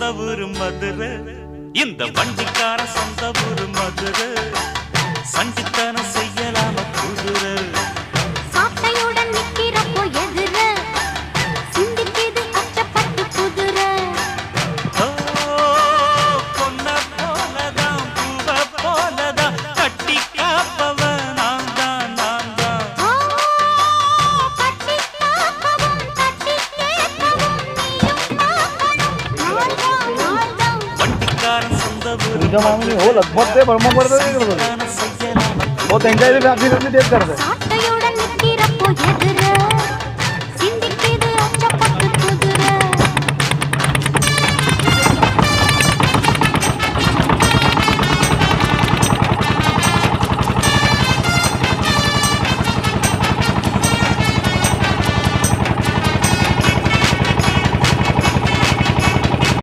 சொந்த ஊரு மதுரை, இந்த வண்டிக்கார சொந்த ஊரு மதுரை. சண்டித்தனம் செய்யலாம குதிரை சாட்டையுடன் நிக்கிறப்போ எதிர சிந்திக்குது அச்சப்பட்டு குதிரை. பொன்ன போலதான் பூவ போலதான் கட்டி காப்பவன் நான் தான் நான் தான். கட்டி காப்பவும் கட்டி கேட்கவும் நீயும் பார்க்கணும் நாள் தான். வண்டிக்காரன் சொந்த ஊரு बहुत एंजॉय भी आप भी देख कर रहे சாட்டையுடன் நிக்கிறப்போ எதிர